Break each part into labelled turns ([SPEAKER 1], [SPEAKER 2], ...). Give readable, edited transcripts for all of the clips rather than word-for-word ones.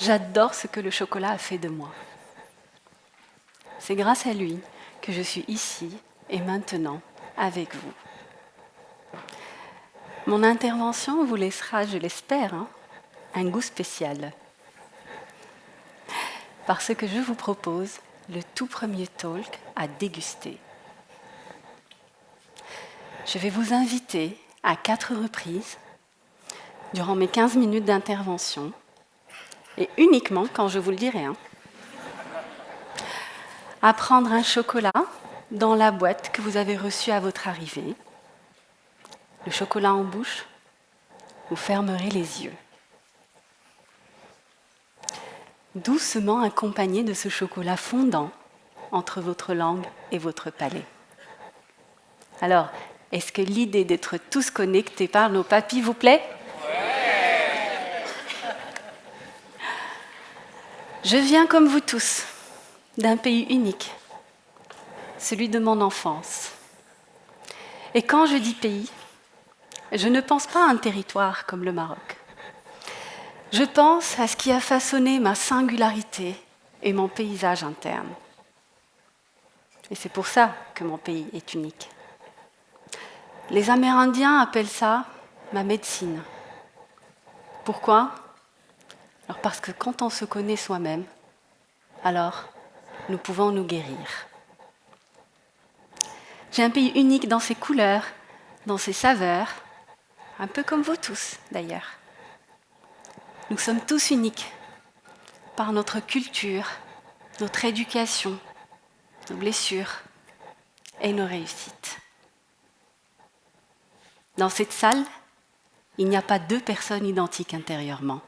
[SPEAKER 1] J'adore ce que le chocolat a fait de moi. C'est grâce à lui que je suis ici et maintenant avec vous. Mon intervention vous laissera, je l'espère, un goût spécial. Parce que je vous propose le tout premier talk à déguster. Je vais vous inviter à 4 reprises durant mes 15 minutes d'intervention, et uniquement quand je vous le dirai, à prendre un chocolat dans la boîte que vous avez reçue à votre arrivée. Le chocolat en bouche, vous fermerez les yeux. Doucement accompagné de ce chocolat fondant entre votre langue et votre palais. Alors, est-ce que l'idée d'être tous connectés par nos papilles vous plaît ? Je viens comme vous tous d'un pays unique, celui de mon enfance. Et quand je dis pays, je ne pense pas à un territoire comme le Maroc. Je pense à ce qui a façonné ma singularité et mon paysage interne. Et c'est pour ça que mon pays est unique. Les Amérindiens appellent ça ma médecine. Pourquoi ? Alors parce que quand on se connaît soi-même, alors nous pouvons nous guérir. J'ai un pays unique dans ses couleurs, dans ses saveurs, un peu comme vous tous d'ailleurs. Nous sommes tous uniques par notre culture, notre éducation, nos blessures et nos réussites. Dans cette salle, il n'y a pas 2 personnes identiques intérieurement.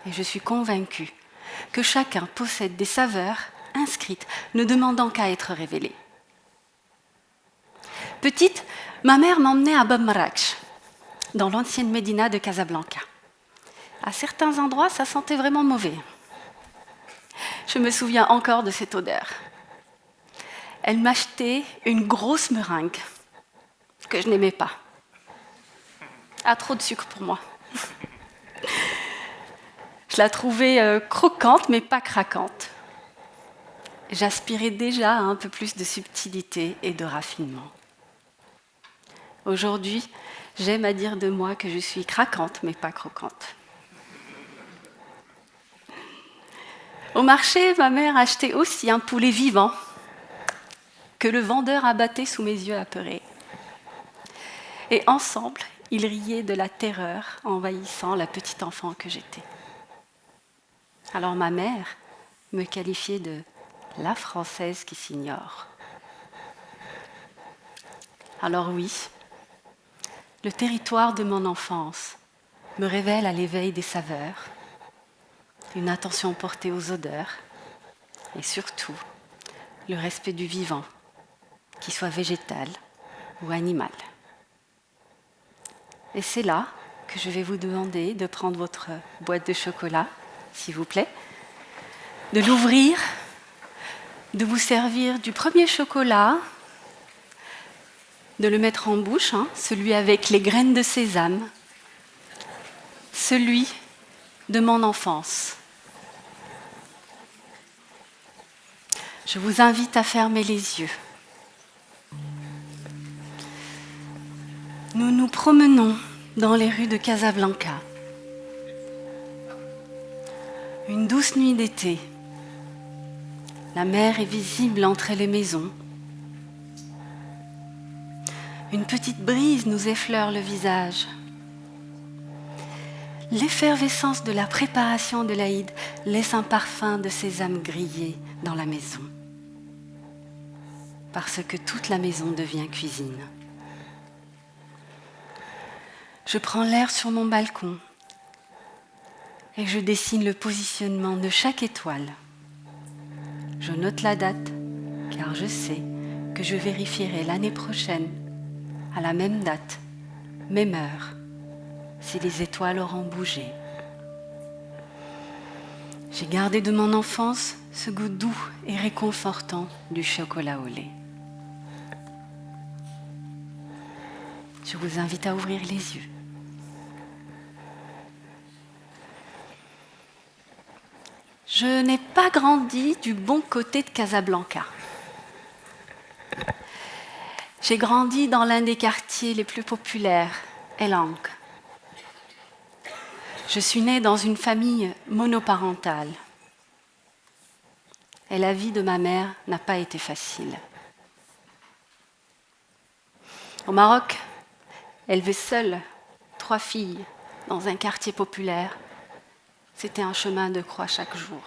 [SPEAKER 1] Et je suis convaincue que chacun possède des saveurs inscrites, ne demandant qu'à être révélées. Petite, ma mère m'emmenait à Bab Marrakech, dans l'ancienne Médina de Casablanca. À certains endroits, ça sentait vraiment mauvais. Je me souviens encore de cette odeur. Elle m'achetait une grosse meringue que je n'aimais pas. Ah, trop de sucre pour moi. Je la trouvais croquante, mais pas craquante. J'aspirais déjà à un peu plus de subtilité et de raffinement. Aujourd'hui, j'aime à dire de moi que je suis craquante, mais pas croquante. Au marché, ma mère achetait aussi un poulet vivant que le vendeur abattait sous mes yeux apeurés. Et ensemble, ils riaient de la terreur envahissant la petite enfant que j'étais. Alors ma mère me qualifiait de la Française qui s'ignore. Alors oui, le territoire de mon enfance me révèle à l'éveil des saveurs, une attention portée aux odeurs et surtout le respect du vivant, qu'il soit végétal ou animal. Et c'est là que je vais vous demander de prendre votre boîte de chocolat, s'il vous plaît, de l'ouvrir, de vous servir du premier chocolat, de le mettre en bouche, celui avec les graines de sésame, celui de mon enfance. Je vous invite à fermer les yeux. Nous nous promenons dans les rues de Casablanca. Une douce nuit d'été. La mer est visible entre les maisons. Une petite brise nous effleure le visage. L'effervescence de la préparation de l'Aïd laisse un parfum de sésame grillé dans la maison. Parce que toute la maison devient cuisine. Je prends l'air sur mon balcon et je dessine le positionnement de chaque étoile. Je note la date car je sais que je vérifierai l'année prochaine, à la même date, même heure, si les étoiles auront bougé. J'ai gardé de mon enfance ce goût doux et réconfortant du chocolat au lait. Je vous invite à ouvrir les yeux. Je n'ai pas grandi du bon côté de Casablanca. J'ai grandi dans l'un des quartiers les plus populaires, El Anc. Je suis née dans une famille monoparentale. Et la vie de ma mère n'a pas été facile. Au Maroc, élever seule 3 filles dans un quartier populaire, c'était un chemin de croix chaque jour.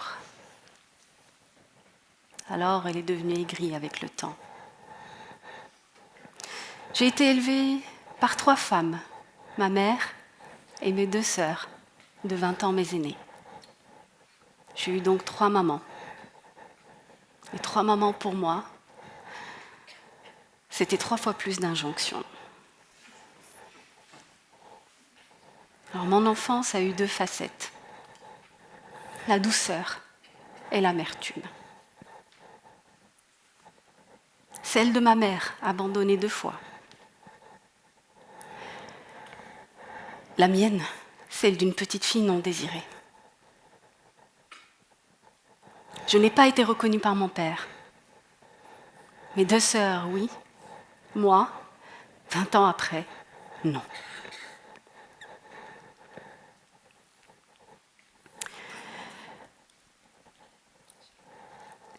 [SPEAKER 1] Alors, elle est devenue aigrie avec le temps. J'ai été élevée par 3 femmes, ma mère et mes 2 sœurs, de 20 ans mes aînées. J'ai eu donc 3 mamans. Et 3 mamans pour moi, c'était 3 fois plus d'injonctions. Alors mon enfance a eu 2 facettes, la douceur et l'amertume. Celle de ma mère, abandonnée 2 fois. La mienne, celle d'une petite fille non désirée. Je n'ai pas été reconnue par mon père. Mes 2 sœurs, oui. Moi, 20 ans après, non.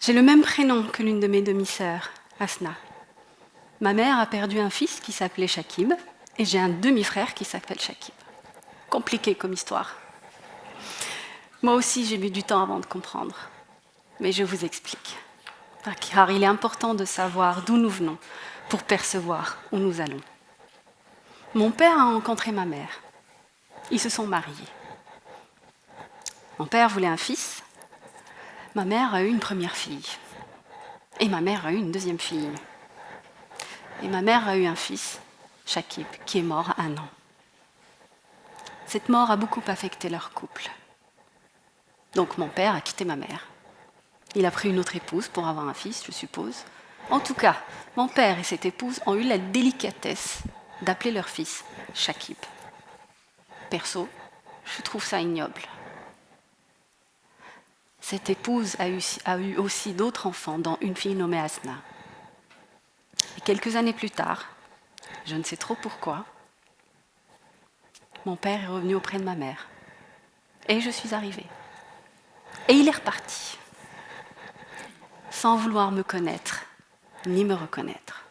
[SPEAKER 1] J'ai le même prénom que l'une de mes demi-sœurs, Asna. Ma mère a perdu un fils qui s'appelait Shakib et j'ai un demi-frère qui s'appelle Shakib. Compliqué comme histoire. Moi aussi, j'ai mis du temps avant de comprendre. Mais je vous explique. Car il est important de savoir d'où nous venons pour percevoir où nous allons. Mon père a rencontré ma mère. Ils se sont mariés. Mon père voulait un fils. Ma mère a eu une première fille. Et ma mère a eu une deuxième fille. Et ma mère a eu un fils, Shakib, qui est mort à 1 an. Cette mort a beaucoup affecté leur couple. Donc mon père a quitté ma mère. Il a pris une autre épouse pour avoir un fils, je suppose. En tout cas, mon père et cette épouse ont eu la délicatesse d'appeler leur fils Shakib. Perso, je trouve ça ignoble. Cette épouse a eu aussi d'autres enfants, dont une fille nommée Asna. Et quelques années plus tard, je ne sais trop pourquoi, mon père est revenu auprès de ma mère. Et je suis arrivée. Et il est reparti, sans vouloir me connaître, ni me reconnaître.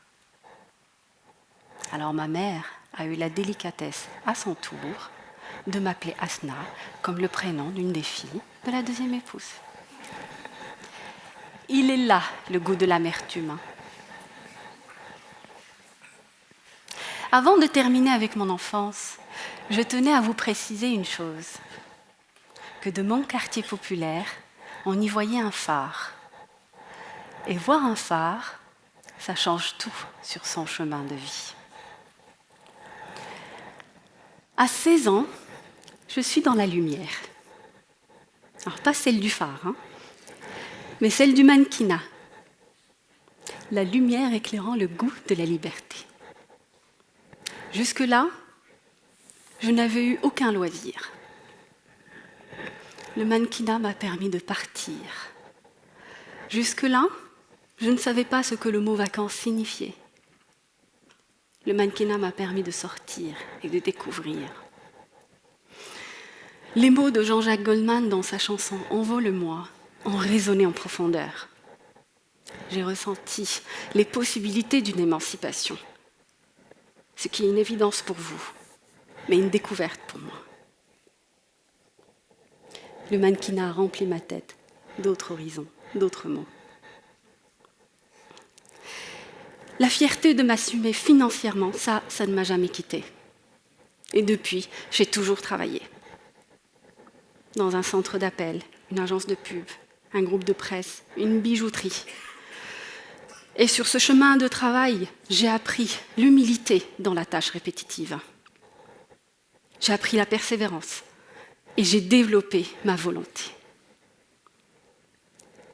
[SPEAKER 1] Alors ma mère a eu la délicatesse, à son tour, de m'appeler Asna, comme le prénom d'une des filles de la deuxième épouse. Il est là, le goût de l'amertume. Avant de terminer avec mon enfance, je tenais à vous préciser une chose, que de mon quartier populaire, on y voyait un phare. Et voir un phare, ça change tout sur son chemin de vie. À 16 ans, je suis dans la lumière. Alors pas celle du phare, mais celle du mannequinat. La lumière éclairant le goût de la liberté. Jusque-là, je n'avais eu aucun loisir. Le mannequinat m'a permis de partir. Jusque-là, je ne savais pas ce que le mot vacances signifiait. Le mannequinat m'a permis de sortir et de découvrir. Les mots de Jean-Jacques Goldman dans sa chanson « Envole-moi » ont résonné en profondeur. J'ai ressenti les possibilités d'une émancipation, ce qui est une évidence pour vous, mais une découverte pour moi. Le mannequinat a rempli ma tête d'autres horizons, d'autres mots. La fierté de m'assumer financièrement, ça ne m'a jamais quittée. Et depuis, j'ai toujours travaillé. Dans un centre d'appel, une agence de pub, un groupe de presse, une bijouterie. Et sur ce chemin de travail, j'ai appris l'humilité dans la tâche répétitive. J'ai appris la persévérance et j'ai développé ma volonté.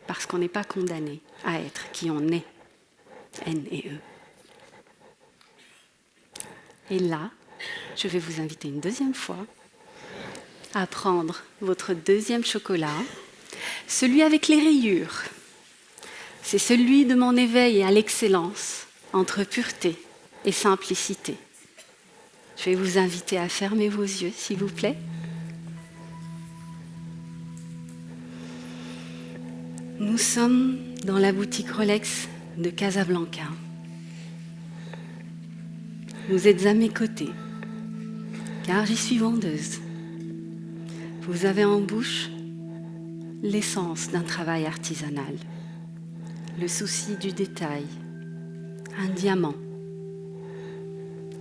[SPEAKER 1] Parce qu'on n'est pas condamné à être qui on est, N et E. Et là, je vais vous inviter une deuxième fois à prendre votre deuxième chocolat, celui avec les rayures. C'est celui de mon éveil à l'excellence, entre pureté et simplicité. Je vais vous inviter à fermer vos yeux, s'il vous plaît. Nous sommes dans la boutique Rolex de Casablanca. Vous êtes à mes côtés, car j'y suis vendeuse. Vous avez en bouche l'essence d'un travail artisanal, le souci du détail, un diamant,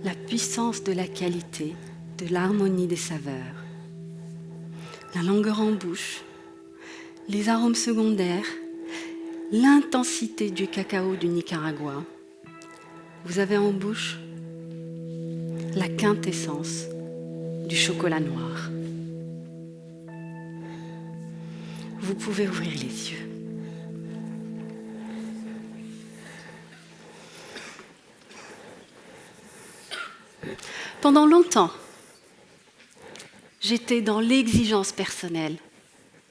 [SPEAKER 1] la puissance de la qualité, de l'harmonie des saveurs, la longueur en bouche, les arômes secondaires, l'intensité du cacao du Nicaragua. Vous avez en bouche la quintessence du chocolat noir. Vous pouvez ouvrir les yeux. Pendant longtemps, j'étais dans l'exigence personnelle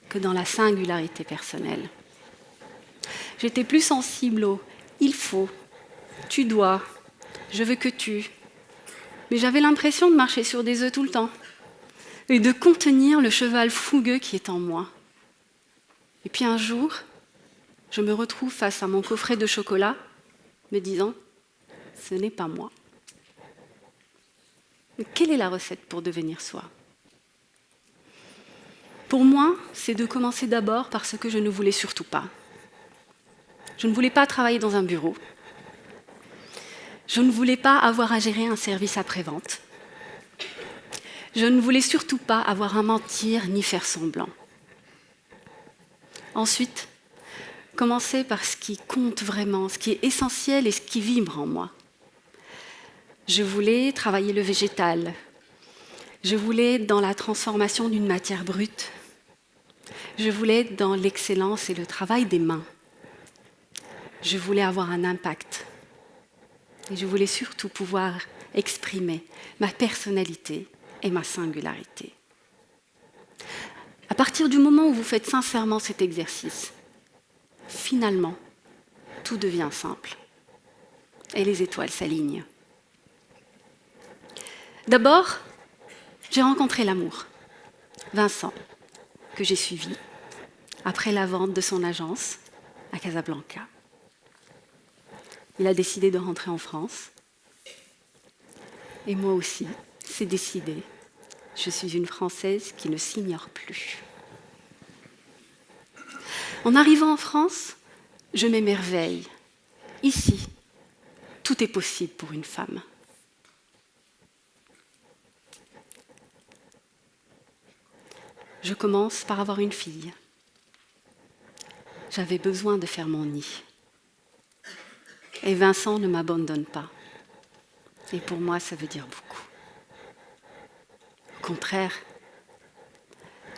[SPEAKER 1] que dans la singularité personnelle. J'étais plus sensible au « il faut »,« tu dois »,« je veux que tu ». Mais j'avais l'impression de marcher sur des œufs tout le temps et de contenir le cheval fougueux qui est en moi. Et puis un jour, je me retrouve face à mon coffret de chocolat, me disant « ce n'est pas moi ». Mais quelle est la recette pour devenir soi ? Pour moi, c'est de commencer d'abord par ce que je ne voulais surtout pas. Je ne voulais pas travailler dans un bureau. Je ne voulais pas avoir à gérer un service après-vente. Je ne voulais surtout pas avoir à mentir ni faire semblant. Ensuite, commencer par ce qui compte vraiment, ce qui est essentiel et ce qui vibre en moi. Je voulais travailler le végétal. Je voulais être dans la transformation d'une matière brute. Je voulais être dans l'excellence et le travail des mains. Je voulais avoir un impact. Et je voulais surtout pouvoir exprimer ma personnalité et ma singularité. À partir du moment où vous faites sincèrement cet exercice, finalement, tout devient simple. Et les étoiles s'alignent. D'abord, j'ai rencontré l'amour, Vincent, que j'ai suivi après la vente de son agence à Casablanca. Il a décidé de rentrer en France. Et moi aussi, c'est décidé. Je suis une Française qui ne s'ignore plus. En arrivant en France, je m'émerveille. Ici, tout est possible pour une femme. Je commence par avoir une fille. J'avais besoin de faire mon nid. Et Vincent ne m'abandonne pas. Et pour moi, ça veut dire beaucoup. Au contraire,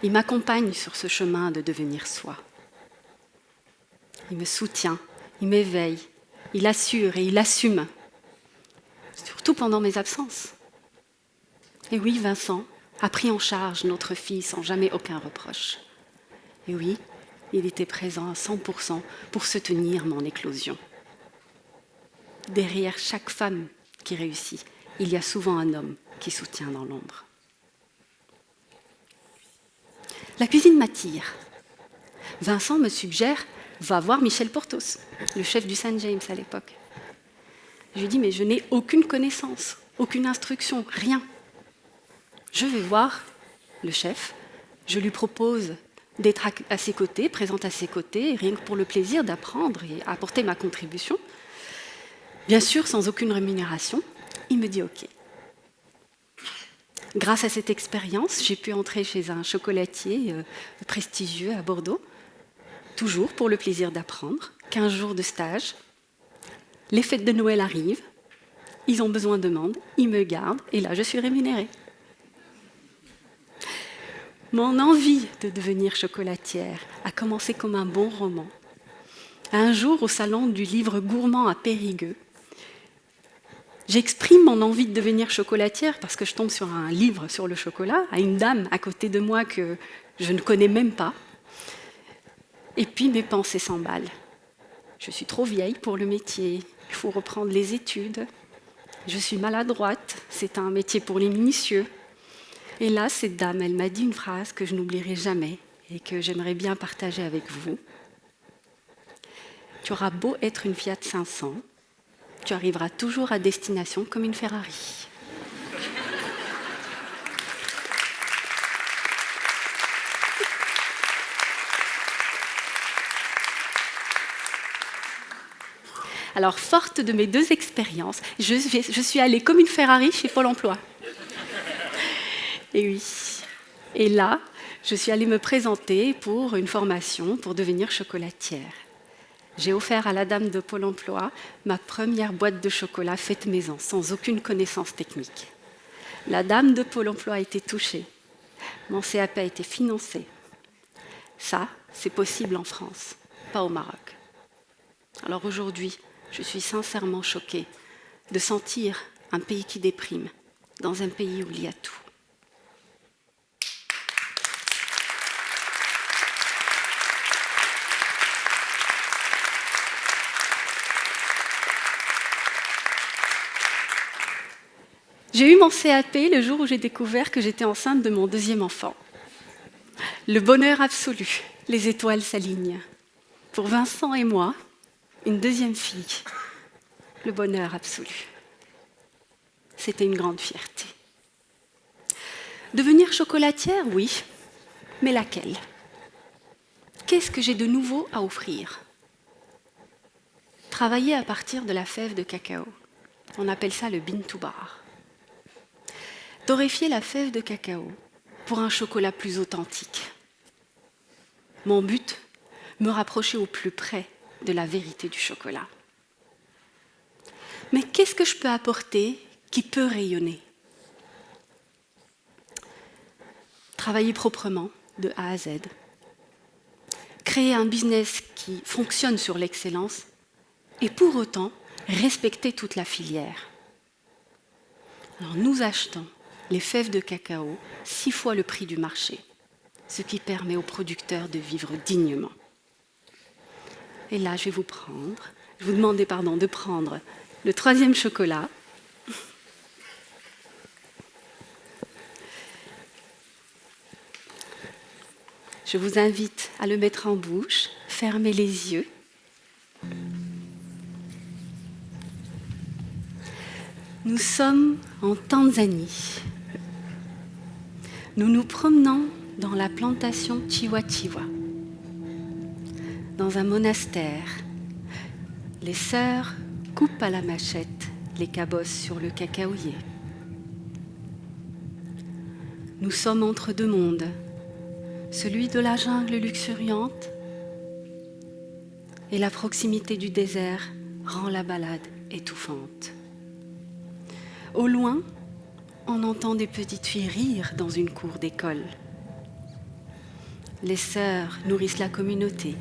[SPEAKER 1] il m'accompagne sur ce chemin de devenir soi. Il me soutient, il m'éveille, il assure et il assume, surtout pendant mes absences. Et oui, Vincent a pris en charge notre fille sans jamais aucun reproche. Et oui, il était présent à 100% pour soutenir mon éclosion. Derrière chaque femme qui réussit, il y a souvent un homme qui soutient dans l'ombre. La cuisine m'attire. Vincent me suggère « va voir Michel Portos », le chef du Saint James à l'époque. Je lui dis « mais je n'ai aucune connaissance, aucune instruction, rien ». Je vais voir le chef, je lui propose d'être à ses côtés, présente à ses côtés, rien que pour le plaisir d'apprendre et apporter ma contribution. Bien sûr, sans aucune rémunération, il me dit OK. Grâce à cette expérience, j'ai pu entrer chez un chocolatier prestigieux à Bordeaux, toujours pour le plaisir d'apprendre, 15 jours de stage. Les fêtes de Noël arrivent, ils ont besoin de monde, ils me gardent, et là, je suis rémunérée. Mon envie de devenir chocolatière a commencé comme un bon roman. Un jour, au salon du livre gourmand à Périgueux, j'exprime mon envie de devenir chocolatière parce que je tombe sur un livre sur le chocolat, à une dame à côté de moi que je ne connais même pas. Et puis mes pensées s'emballent. Je suis trop vieille pour le métier, il faut reprendre les études. Je suis maladroite, c'est un métier pour les minutieux. Et là, cette dame, elle m'a dit une phrase que je n'oublierai jamais et que j'aimerais bien partager avec vous. Tu auras beau être une Fiat 500, tu arriveras toujours à destination comme une Ferrari. Alors, forte de mes deux expériences, je suis allée comme une Ferrari chez Pôle emploi. Et oui. Et là, je suis allée me présenter pour une formation pour devenir chocolatière. J'ai offert à la dame de Pôle emploi ma première boîte de chocolat faite maison, sans aucune connaissance technique. La dame de Pôle emploi a été touchée. Mon CAP a été financé. Ça, c'est possible en France, pas au Maroc. Alors aujourd'hui, je suis sincèrement choquée de sentir un pays qui déprime dans un pays où il y a tout. J'ai eu mon CAP le jour où j'ai découvert que j'étais enceinte de mon deuxième enfant. Le bonheur absolu, les étoiles s'alignent. Pour Vincent et moi, une deuxième fille, le bonheur absolu. C'était une grande fierté. Devenir chocolatière, oui, mais laquelle? Qu'est-ce que j'ai de nouveau à offrir? Travailler à partir de la fève de cacao. On appelle ça le bean to bar. Torréfier la fève de cacao pour un chocolat plus authentique. Mon but, me rapprocher au plus près de la vérité du chocolat. Mais qu'est-ce que je peux apporter qui peut rayonner? Travailler proprement, de A à Z. Créer un business qui fonctionne sur l'excellence et pour autant respecter toute la filière. Alors nous achetons les fèves de cacao 6 fois le prix du marché, ce qui permet aux producteurs de vivre dignement. Et là, je vais vous demander de prendre le 3e chocolat. Je vous invite à le mettre en bouche, fermez les yeux. Nous sommes en Tanzanie. Nous nous promenons dans la plantation Chiwa-Chiwa. Dans un monastère, les sœurs coupent à la machette les cabosses sur le cacaoyer. Nous sommes entre deux mondes, celui de la jungle luxuriante et la proximité du désert rend la balade étouffante. Au loin, on entend des petites filles rire dans une cour d'école. Les sœurs nourrissent la communauté.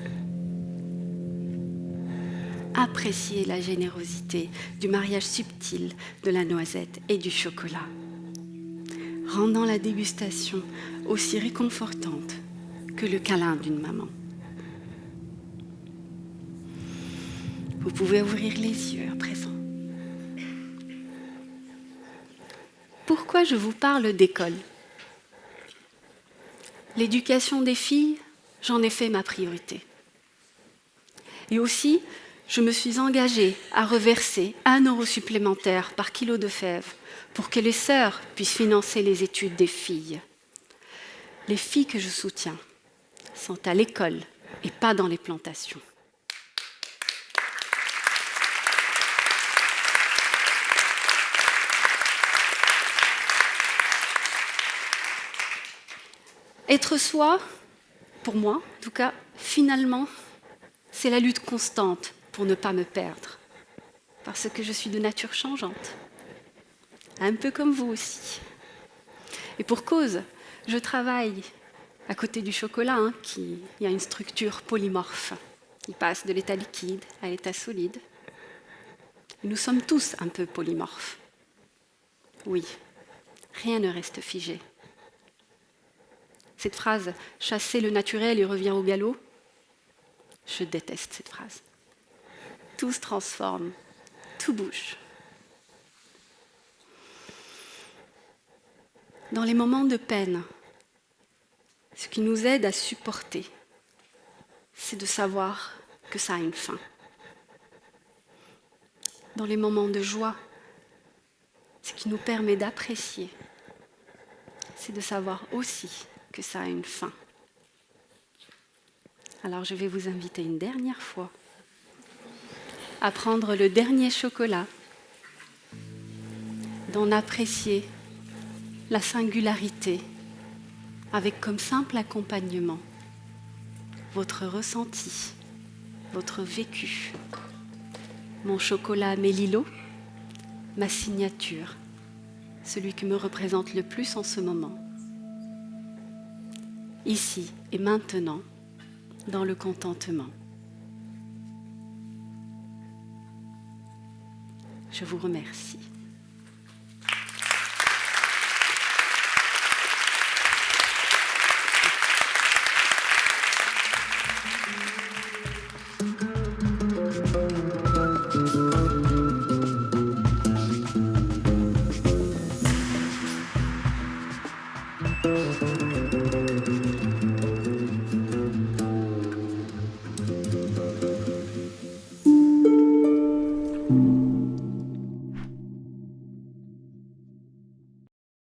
[SPEAKER 1] Appréciez la générosité du mariage subtil de la noisette et du chocolat, rendant la dégustation aussi réconfortante que le câlin d'une maman. Vous pouvez ouvrir les yeux à présent. Pourquoi je vous parle d'école? L'éducation des filles, j'en ai fait ma priorité. Et aussi, je me suis engagée à reverser 1 euro supplémentaire par kilo de fèves pour que les sœurs puissent financer les études des filles. Les filles que je soutiens sont à l'école et pas dans les plantations. Être soi, pour moi en tout cas, finalement, c'est la lutte constante pour ne pas me perdre, parce que je suis de nature changeante, un peu comme vous aussi. Et pour cause, je travaille à côté du chocolat, qui a une structure polymorphe. Il passe de l'état liquide à l'état solide. Nous sommes tous un peu polymorphes. Oui, rien ne reste figé. Cette phrase « chasser le naturel et revient au galop », Je déteste cette phrase. Tout se transforme, tout bouge. Dans les moments de peine, ce qui nous aide à supporter, c'est de savoir que ça a une fin. Dans les moments de joie, ce qui nous permet d'apprécier, c'est de savoir aussi que ça a une fin. Alors je vais vous inviter une dernière fois à prendre le dernier chocolat, d'en apprécier la singularité, avec comme simple accompagnement votre ressenti, votre vécu. Mon chocolat Mélilo, ma signature, celui qui me représente le plus en ce moment. Ici et maintenant, dans le contentement. Je vous remercie.